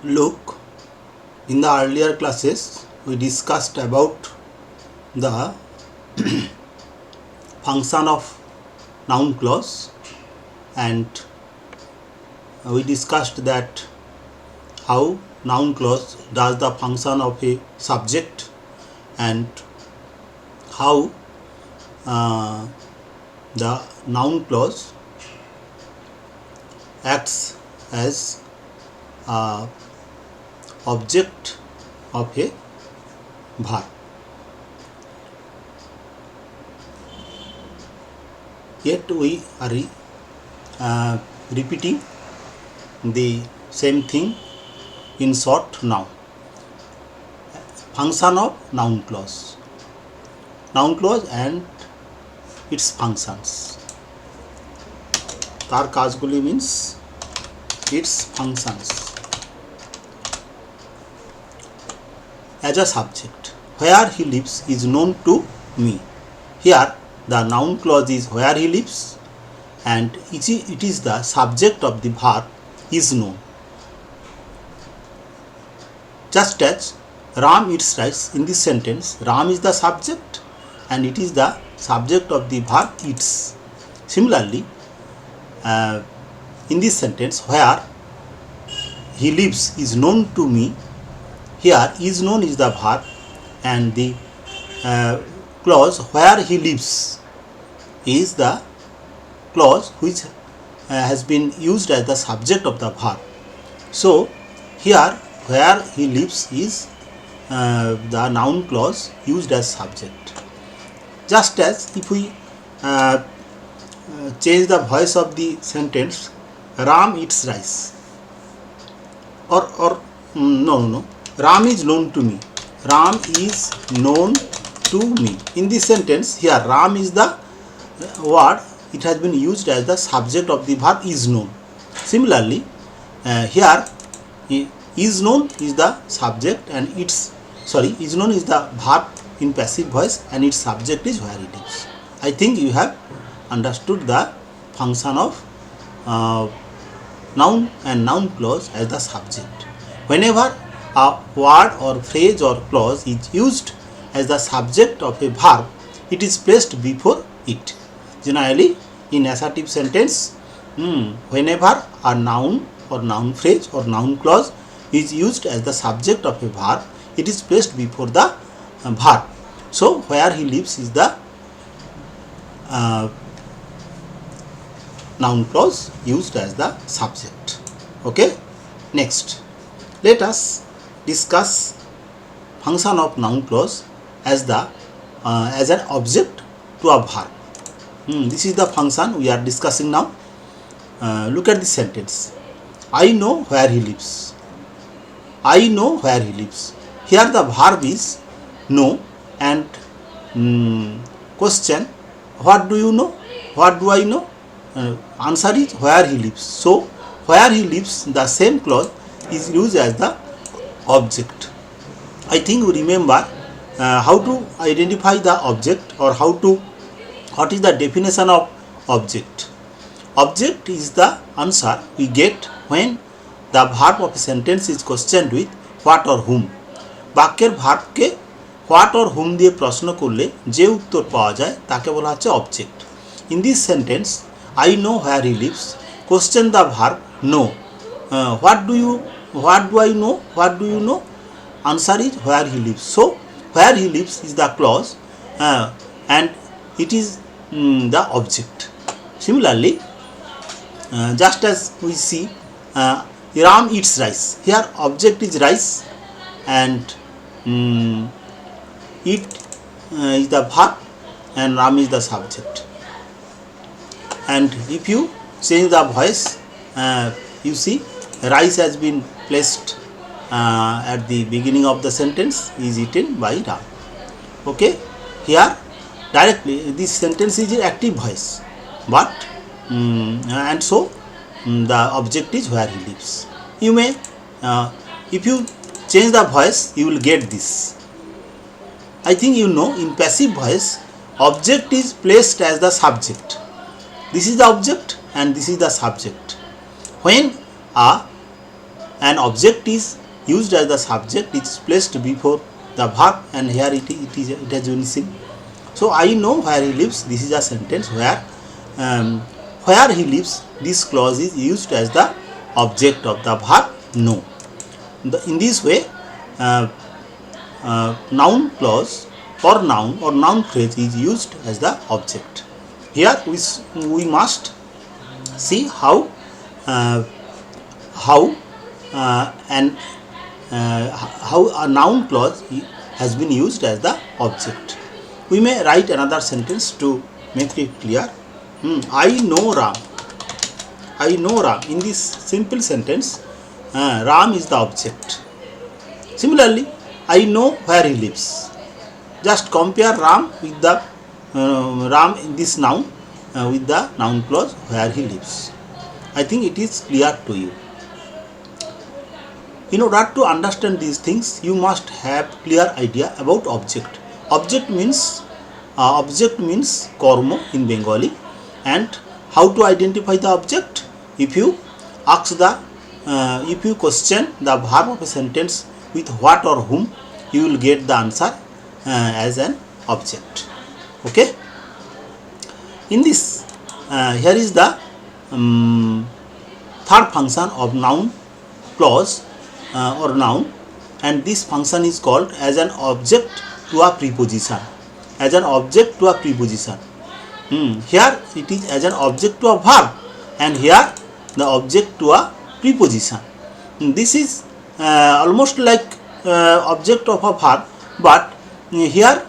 Look, in the earlier classes we discussed about the function of noun clause, and we discussed that how noun clause does the function of a subject and how the noun clause acts as a object of a verb. Yet we are repeating the same thing in short now. Function of noun clause and its functions. তার কাজগুলি means its functions. As a subject, where he lives is known to me. Here the noun clause is where he lives and it is the subject of the verb is known. Just as Ram eats rice, in this sentence Ram is the subject and it is the subject of the verb eats. Similarly, in this sentence where he lives is known to me, here is known is the verb and the clause where he lives is the clause which has been used as the subject of the verb. So here where he lives is the noun clause used as subject. Just as if we change the voice of the sentence, Ram eats rice, or no, Ram is known to me. Ram is known to me. In this sentence here Ram is the word, it has been used as the subject of the verb is known. Similarly, here is known is the subject and is known is the verb in passive voice and its subject is where it is. I think you have understood the function of noun and noun clause as the subject. Whenever a word or phrase or clause is used as the subject of a verb, it is placed before it. Generally, in assertive sentence, whenever a noun or noun phrase or noun clause is used as the subject of a verb, it is placed before the verb. So, where he lives is the noun clause used as the subject. Okay. Next, let us discuss function of noun clause as an object to a verb. This is the function we are discussing now. Look at this sentence. I know where he lives. I know where he lives. Here the verb is know and question, what do you know? What do I know? Answer is where he lives. So where he lives, the same clause is used as the object. I think you remember how to identify the object, or what is the definition of object. Object is the answer we get when the verb of a sentence is questioned with what or whom. বাক্যের ভার্বকে what or হুম দিয়ে প্রশ্ন করলে যে উত্তর পাওয়া যায় তাকে বলা হচ্ছে object. In this sentence I know where he lives, question the verb know, what do I know, what do you know, answer is where he lives. So where he lives is the clause and it is the object. Similarly, just as we see Ram eats rice, here object is rice and it is the verb and Ram is the subject. And if you change the voice, you see rice has been placed at the beginning of the sentence, is eaten by Ram. Okay, here directly this sentence is in active voice, but and so the object is where he lives. You may if you change the voice you will get this. I think you know in passive voice object is placed as the subject. This is the object and this is the subject. When a an object is used as the subject, it is placed before the verb, and here it has been seen. So I know where he lives. This is a sentence where he lives, this clause is used as the object of the verb know. In this way, noun clause or noun phrase is used as the object. Here we must see how a noun clause has been used as the object. We may write another sentence to make it clear. I know Ram. I know Ram. In this simple sentence, Ram is the object. Similarly, I know where he lives. Just compare Ram with the Ram in this noun with the noun clause where he lives. I think it is clear to you. In order to understand these things, you must have clear idea about object. Object means karma in Bengali. And how to identify the object? If you question the verb of a sentence with what or whom, you will get the answer as an object. Okay. In this, here is the third function of noun clause or noun, and this function is called as an object to a preposition. As an object to a preposition. Here it is as an object to a verb, and here the object to a preposition. This is almost like object of a verb, but here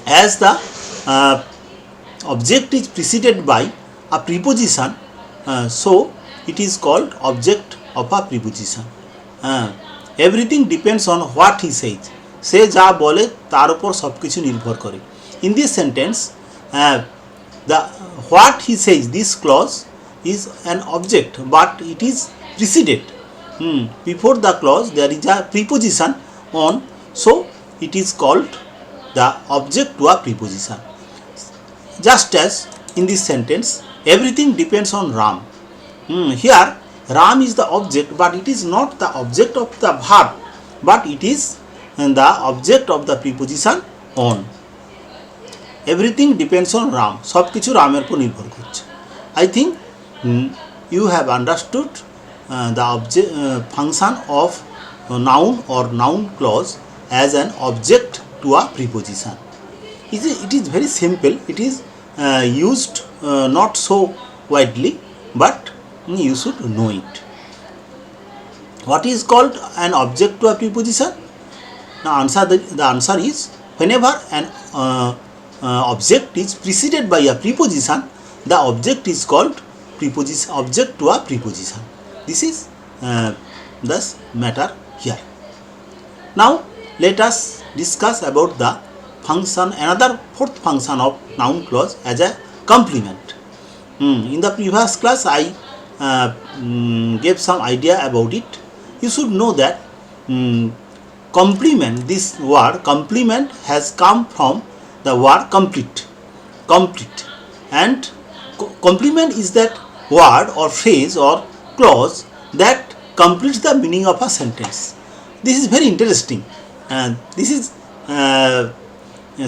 as the object is preceded by a preposition, so it is called object of a preposition. Everything depends on what he says. সে যা বলে তার উপর সবকিছু নির্ভর করে. In this sentence, the what he says, this clause is an object, but it is preceded. Before the clause there is a preposition on, so it is called the object to a preposition. Just as in this sentence, everything depends on Ram. Here Ram is the object, but it is not the object of the verb, but it is the object of the preposition on. Everything depends on Ram. সব কিছু রামের উপর নির্ভর করছে. I think you have understood the function of noun or noun clause as an object to a preposition. It is very simple. It is used not so widely, but you should know it. What is called an object to a preposition? The answer is whenever an object is preceded by a preposition, the object is called object to a preposition. This is the matter here. Now let us discuss about the function, another fourth function of noun clause as a complement. In the previous class I gave some idea about it. You should know that complement, this word complement has come from the word complete, and complement is that word or phrase or clause that completes the meaning of a sentence. This is very interesting, and this is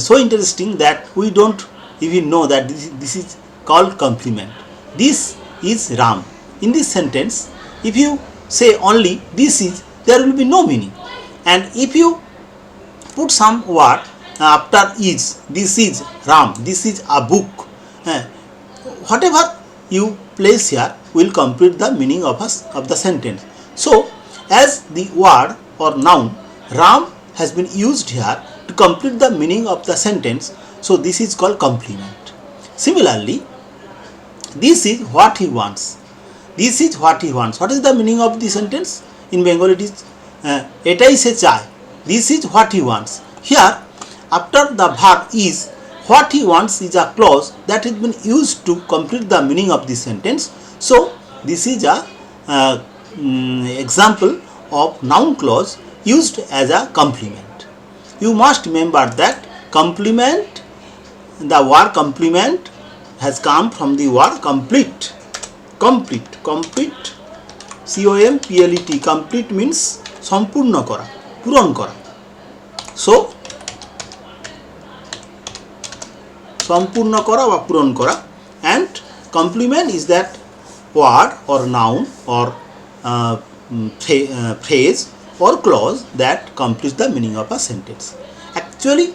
so interesting that we don't even know that this is called complement. This is Ram. In this sentence, if you say only this is, there will be no meaning, and if you put some word after is, this is Ram, this is a book, whatever you place here will complete the meaning of the sentence. So as the word or noun Ram has been used here to complete the meaning of the sentence, so this is called complement. Similarly, this is what he wants. This is what he wants. What is the meaning of the sentence? In Bengali it is etai se chai. This is what he wants. Here after the verb is, what he wants is a clause that has been used to complete the meaning of the sentence. So this is a example of noun clause used as a complement. You must remember that complement, the word complement has come from the word complete. COMPLET, complete means সম্পূর্ণ করা, পূরণ করা। So সম্পূর্ণ করা বা পূরণ করা, and complement is that word or noun or phrase or clause that completes the meaning of a sentence. Actually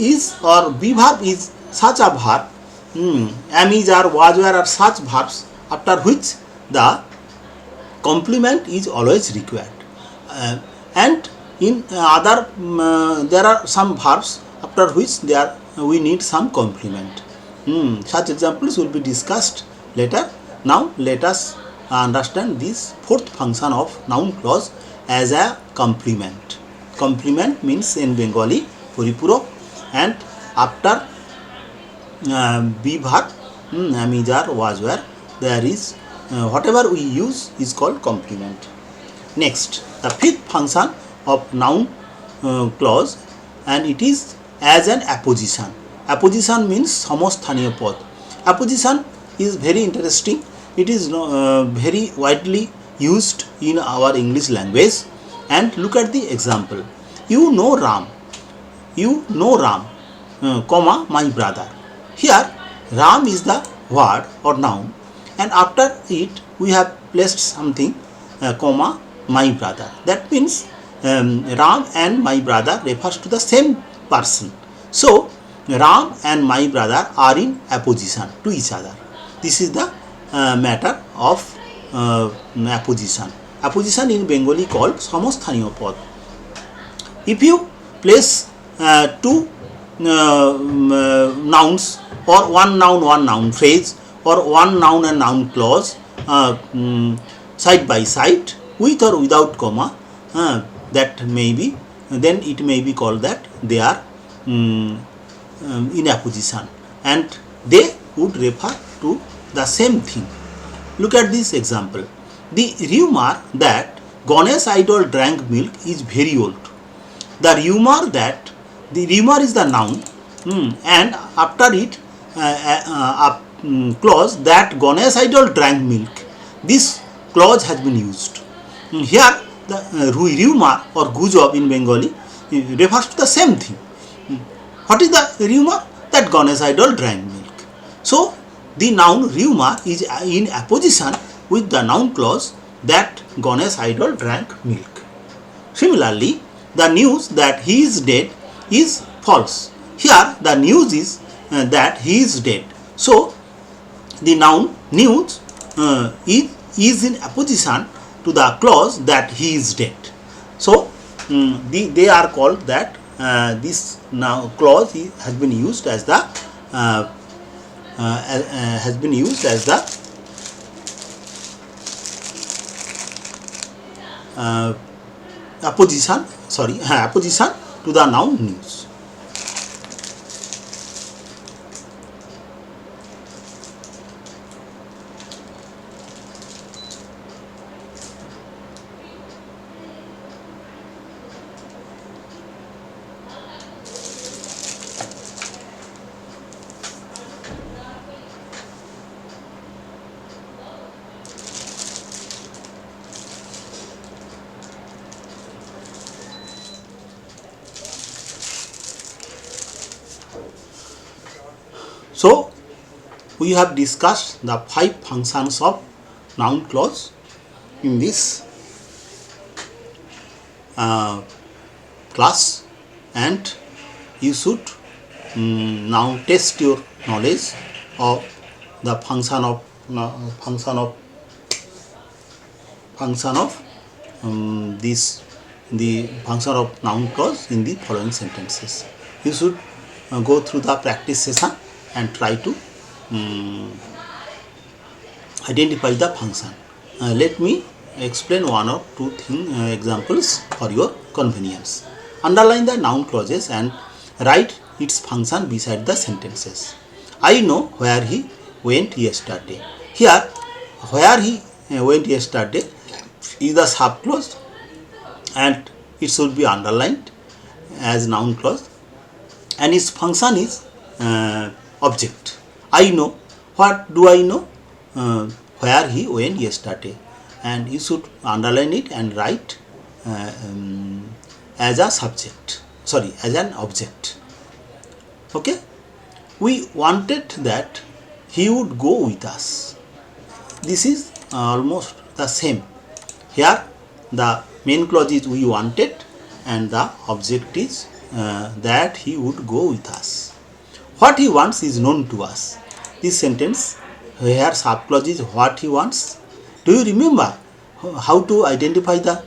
is or be verb is such a verb, am, is, are, was, were are such verbs after which the complement is always required, and in other there are some verbs after which we need some complement. Such examples will be discussed later. Now let us understand this fourth function of noun clause as a complement. Complement means in Bengali পরিপূরক, and after be verb, am, is, are, was, were, there is whatever we use is called complement. Next, the fifth function of noun clause, and it is as an apposition. Apposition means সমস্থানীয় পদ. Apposition is very interesting. It is very widely used in our English language. And look at the example. You know Ram. You know Ram, comma, my brother. Here Ram is the word or noun, and after it we have placed something, comma, my brother. That means Ram and my brother refers to the same person. So Ram and my brother are in apposition to each other. This is the matter of apposition. Apposition in Bengali called সমস্থানীয় পদ. If you place two nouns or one noun phrase or one noun and noun clause side by side with or without comma, that may be, then it may be called that they are in apposition, and they would refer to the same thing. Look at this example. The rumor that Ganesh idol drank milk is very old. The rumor is the noun, and after it a clause that Ganesh idol drank milk. This clause has been used. Here the rumor or gujob in Bengali refers to the same thing. What is the rumor? That Ganesh idol drank milk. So the noun rumor is in apposition with the noun clause that Ganesh idol drank milk. Similarly, the news that he is dead is false. Here the news is that he is dead. So the noun news is in apposition to the clause that he is dead. So they are called that this now clause has been used as the apposition to the noun news. So we have discussed the 5 functions of noun clause in this class, and you should now test your knowledge of the function of the function of noun clause in the following sentences. You should go through the practice session and try to identify the function. Let me explain one or two examples for your convenience. Underline the noun clauses and write its function beside the sentences. I know where he went yesterday. Here where he went yesterday is the subclause, and it should be underlined as noun clause, and its function is object. I know. What do I know? where he went yesterday, and you should underline it and write as a subject, sorry, as an object. Okay, we wanted that he would go with us. This is almost the same. Here the main clause is we wanted and the object is that he would go with us. What he wants is known to us. This sentence here subclause is what he wants. Do you remember how to identify the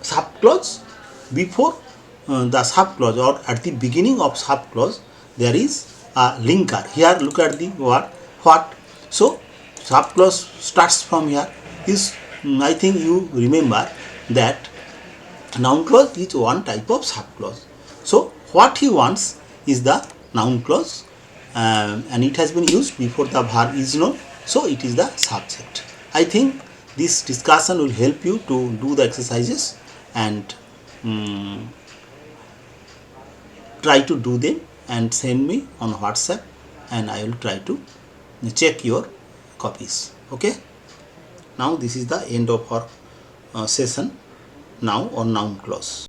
subclause? Before the subclause or at the beginning of subclause there is a linker. Here look at the word what. So subclause starts from here. Is I think you remember that noun clause is one type of subclause. So what he wants is the noun clause, and it has been used before the verb is known, so it is the subject. I think this discussion will help you to do the exercises and try to do them and send me on WhatsApp, and I will try to check your copies. Okay, now this is the end of our session now on noun clause.